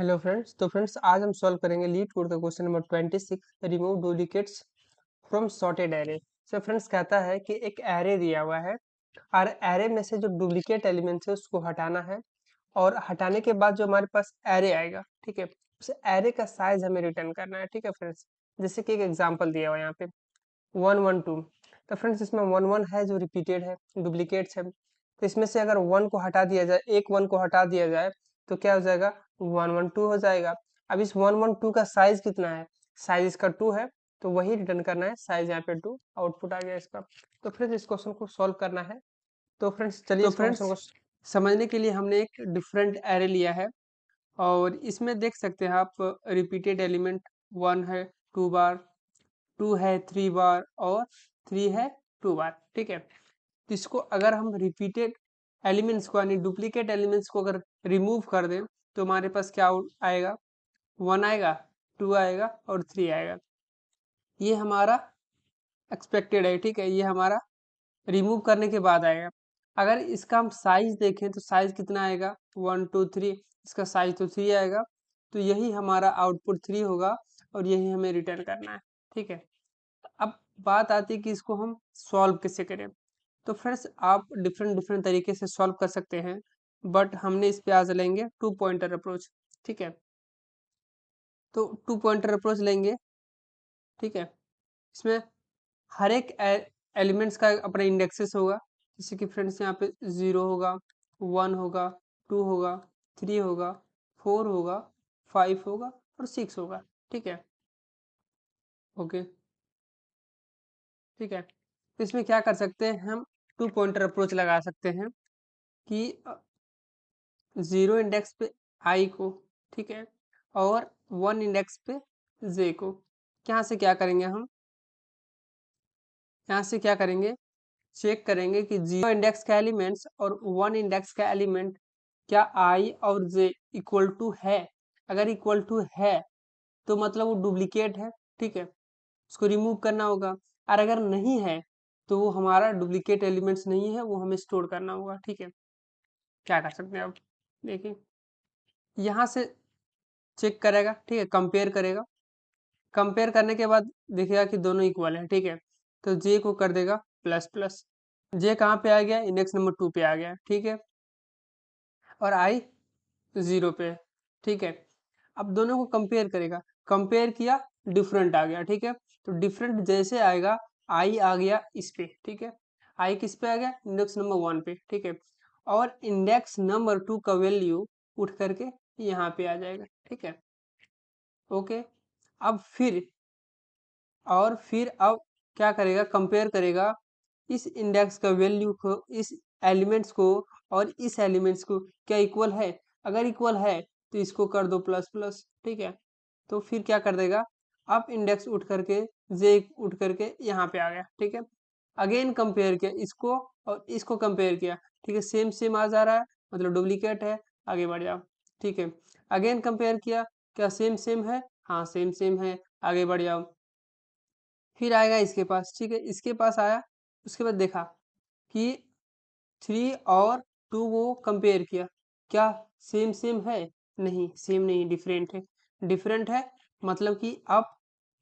Hello friends. तो friends आज हम सॉल्व करेंगे लीड कोड का question number 26, remove duplicates from sorted array. So friends कहता है कि एक एरे दिया हुआ है और एरे में से जो डुप्लीकेट एलिमेंट्स है उसको हटाना है और हटाने के बाद जो हमारे पास एरे आएगा, ठीक है, उस एरे का साइज हमें रिटर्न करना है। ठीक है फ्रेंड्स, जैसे कि एक एग्जांपल दिया हुआ है यहाँ पे 112। तो फ्रेंड्स इसमें 11 है जो रिपीटेड है, डुप्लीकेट्स है। तो इसमें से अगर वन को हटा दिया जाए, एक वन को हटा दिया जाए तो क्या हो जाएगा, 112 हो जाएगा। अब इस 112 का साइज कितना है, साइज इसका 2 है, तो वही रिटर्न करना है, साइज यहाँ पे 2 आउटपुट आ गया इसका। तो फ्रेंड्स इस क्वेश्चन को सॉल्व करना है। तो फ्रेंड्स चलिए इस क्वेश्चन को समझने के लिए हमने एक डिफरेंट एरे लिया है और इसमें देख सकते हैं आप रिपीटेड एलिमेंट 1 है 2 बार, 2 है 3 बार और 3 है 2 बार। ठीक है, तो इसको अगर हम रिपीटेड एलिमेंट्स को यानी डुप्लीकेट एलिमेंट्स को अगर रिमूव कर दें तो हमारे पास क्या आएगा, 1 आएगा, 2 आएगा और 3 आएगा। ये हमारा एक्सपेक्टेड है। ठीक है, ये हमारा रिमूव करने के बाद आएगा। अगर इसका हम साइज देखें तो साइज कितना आएगा, 1 2 3, इसका साइज तो 3 आएगा, तो यही हमारा आउटपुट 3 होगा और यही हमें रिटर्न करना है। ठीक है, अब बात आती है कि इसको हम सॉल्व कैसे करें। तो फ्रेंड्स आप डिफरेंट डिफरेंट तरीके से सॉल्व कर सकते हैं, बट हमने इस पे आज लेंगे 2 पॉइंटर अप्रोच। ठीक है, तो 2 पॉइंटर अप्रोच लेंगे। ठीक है, इसमें हर एक एलिमेंट्स का अपना इंडेक्सेस होगा। जैसे कि फ्रेंड्स यहाँ पे 0 होगा, 1 होगा, 2 होगा, 3 होगा, 4 होगा, 5 होगा और 6 होगा। ठीक है, ओके, ठीक है। तो इसमें क्या कर सकते हैं हम, 2 पॉइंटर अप्रोच लगा सकते हैं कि 0 इंडेक्स पे आई को, ठीक है, और 1 इंडेक्स पे जे को। यहाँ से क्या करेंगे हम, यहाँ से क्या करेंगे, चेक करेंगे कि 0 इंडेक्स का एलिमेंट्स और 1 इंडेक्स का एलिमेंट क्या आई और जे इक्वल टू है। अगर इक्वल टू है तो मतलब वो डुप्लीकेट है। ठीक है, उसको रिमूव करना होगा। और अगर नहीं है तो वो हमारा डुप्लीकेट एलिमेंट्स नहीं है, वो हमें स्टोर करना होगा। ठीक है, क्या कर सकते हैं अब देखिए, यहाँ से चेक करेगा, ठीक है, कंपेयर करेगा। कंपेयर करने के बाद देखेगा कि दोनों इक्वल है। ठीक है, तो जे को कर देगा प्लस प्लस। जे कहाँ पे आ गया, इंडेक्स नंबर 2 पे आ गया। ठीक है, और आई 0 पे। ठीक है, अब दोनों को कंपेयर करेगा, कंपेयर किया, डिफरेंट आ गया। ठीक है, तो डिफरेंट जैसे आएगा, आई आ गया इस पे। ठीक है, आई किस पे आ गया, इंडेक्स नंबर 1 पे। ठीक है, और इंडेक्स नंबर 2 का वैल्यू उठ करके यहाँ पे आ जाएगा। ठीक है, ओके। अब फिर अब क्या करेगा, कंपेयर करेगा इस इंडेक्स का वैल्यू को, इस एलिमेंट्स को और इस एलिमेंट्स को, क्या इक्वल है। अगर इक्वल है तो इसको कर दो प्लस प्लस। ठीक है, तो फिर क्या कर देगा, अब इंडेक्स उठ करके, जे उठ करके यहाँ पे आ गया। ठीक है, अगेन कंपेयर किया इसको और इसको कंपेयर किया। ठीक है, सेम सेम आ जा रहा है, मतलब डुप्लीकेट है, आगे बढ़ जाओ। ठीक है, अगेन कंपेयर किया, क्या सेम सेम है, हाँ सेम सेम है, आगे बढ़ जाओ। फिर आएगा इसके पास। ठीक है, इसके पास आया, उसके बाद देखा कि 3 और 2 वो कंपेयर किया, क्या सेम सेम है, नहीं सेम नहीं, डिफरेंट है। डिफरेंट है मतलब कि अब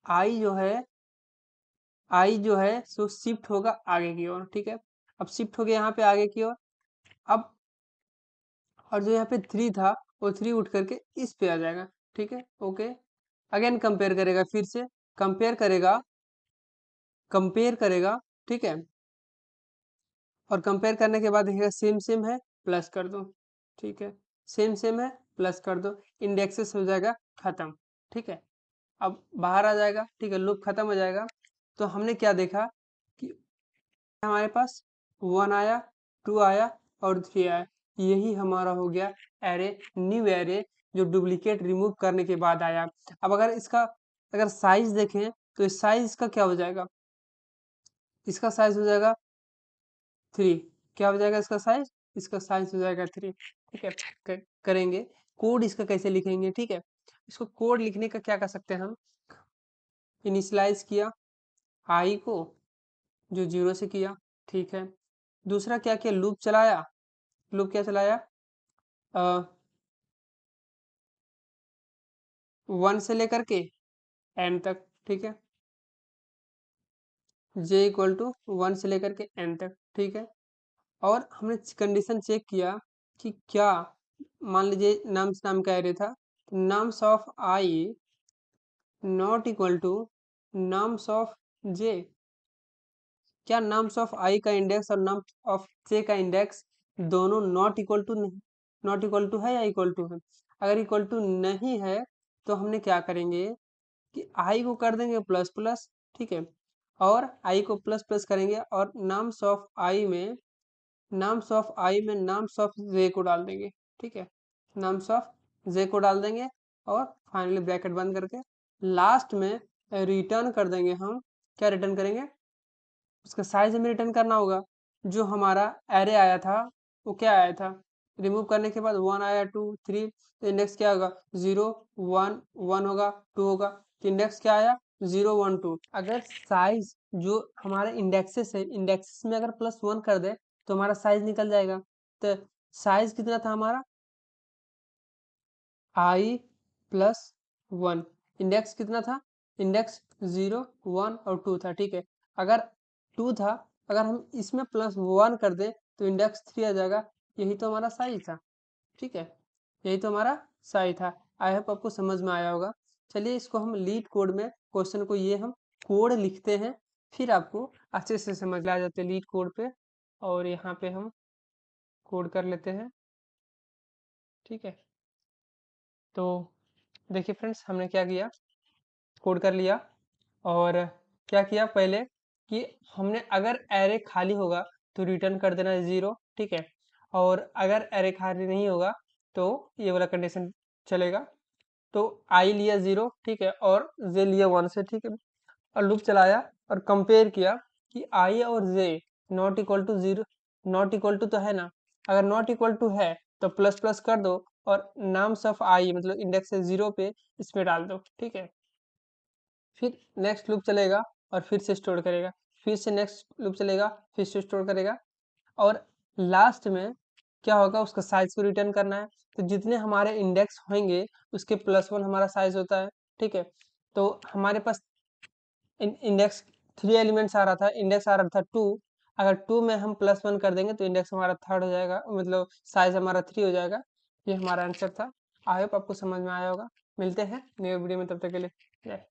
आई जो है सो शिफ्ट होगा आगे की ओर। ठीक है, अब शिफ्ट हो गया यहाँ पे आगे की ओर। अब और जो यहाँ पे 3 था वो 3 उठ करके इस पे आ जाएगा। ठीक है, ओके। अगेन कंपेयर करेगा, फिर से कंपेयर करेगा, कंपेयर करेगा। ठीक है, और कंपेयर करने के बाद देखिएगा सेम सेम है, प्लस कर दो। ठीक है, सेम सेम है, प्लस कर दो, इंडेक्सेस हो जाएगा खत्म। ठीक है, अब बाहर आ जाएगा। ठीक है, लूप खत्म हो जाएगा। तो हमने क्या देखा कि हमारे पास 1 आया, 2 आया और 3 आया। यही हमारा हो गया एरे, न्यू एरे, जो डुप्लीकेट रिमूव करने के बाद आया। अब अगर इसका अगर साइज देखें तो इस साइज का क्या हो जाएगा, इसका साइज हो जाएगा 3। क्या हो जाएगा इसका साइज, इसका साइज हो जाएगा 3। ठीक है, करेंगे कोड इसका कैसे लिखेंगे। ठीक है, इसको कोड लिखने का क्या कर सकते हैं हम, इनिशियलाइज किया आई को, जो 0 से किया। ठीक है, दूसरा क्या किया, लूप चलाया। लूप क्या चलाया, 1 से लेकर के n तक, ठीक है। j इक्वल टू 1 से लेकर के n तक, ठीक है। और हमने कंडीशन चेक किया कि क्या, मान लीजिए नाम से नाम का एरे था, nums of I not equal to nums of J. क्या नाम्स ऑफ आई का इंडेक्स और नाम्स ऑफ जे का इंडेक्स दोनों नॉट इक्वल टू है या इक्वल टू है? अगर इक्वल टू नहीं है तो हमने क्या करेंगे कि आई को कर देंगे प्लस प्लस, ठीक है। और आई को प्लस प्लस करेंगे और नाम्स ऑफ आई में नाम्स ऑफ जे को डाल देंगे, ठीक है। नाम्स ऑफ जे को डाल देंगे और फाइनली ब्रैकेट बंद करके लास्ट में रिटर्न कर देंगे हम। क्या रिटर्न करेंगे? उसका साइज हमें रिटर्न करना होगा। जो हमारा एरे आया था वो क्या आया था, रिमूव करने के बाद 1 आया, 2 3, तो इंडेक्स क्या होगा? 0 1 1 होगा, 2 होगा, तो इंडेक्स क्या आया? 0 1 2। अगर साइज जो हमारे इंडेक्सेस है, इंडेक्सेस में अगर +1 कर दे तो हमारा साइज निकल जाएगा। तो साइज कितना था हमारा? आई प्लस 1। इंडेक्स कितना था? इंडेक्स 0 1 और 2 था, ठीक है। अगर 2 था, अगर हम इसमें +1 कर दें तो इंडेक्स 3 आ जाएगा। यही तो हमारा साइज था, ठीक है। यही तो हमारा साइज था। आई होप आपको समझ में आया होगा। चलिए इसको हम लीड कोड में, क्वेश्चन को ये हम कोड लिखते हैं, फिर आपको अच्छे से समझ आ जाते हैं लीड कोड पे। और यहाँ पे हम कोड कर लेते हैं, ठीक है। तो देखिए फ्रेंड्स, हमने क्या किया, कोड कर लिया। और क्या किया पहले कि हमने अगर एरे खाली होगा तो रिटर्न कर देना 0, ठीक है। और अगर एरे खाली नहीं होगा तो ये वाला कंडीशन चलेगा। तो आई लिया 0, ठीक है, और जे लिया 1 से, ठीक है। और लूप चलाया और कंपेयर किया कि आई और J not equal to 0, not equal to तो है ना। अगर नॉट इक्वल टू है तो प्लस प्लस कर दो और नाम्स ऑफ आई मतलब इंडेक्स है 0 पे, इस पे डाल दो, ठीक है। फिर नेक्स्ट लूप चलेगा और फिर से स्टोर करेगा, फिर से नेक्स्ट लूप चलेगा, फिर से स्टोर करेगा। और लास्ट में क्या होगा, उसका साइज को रिटर्न करना है। तो जितने हमारे इंडेक्स होंगे उसके +1 हमारा साइज होता है, ठीक है। तो हमारे पास इंडेक्स 3 एलिमेंट्स आ रहा था, इंडेक्स आ रहा था 2। अगर 2 में हम +1 कर देंगे तो इंडेक्स हमारा 3rd हो जाएगा, मतलब साइज हमारा 3 हो जाएगा। ये हमारा आंसर था। आई होप आपको समझ में आया होगा। मिलते हैं नए वीडियो में, तब तक के लिए जय।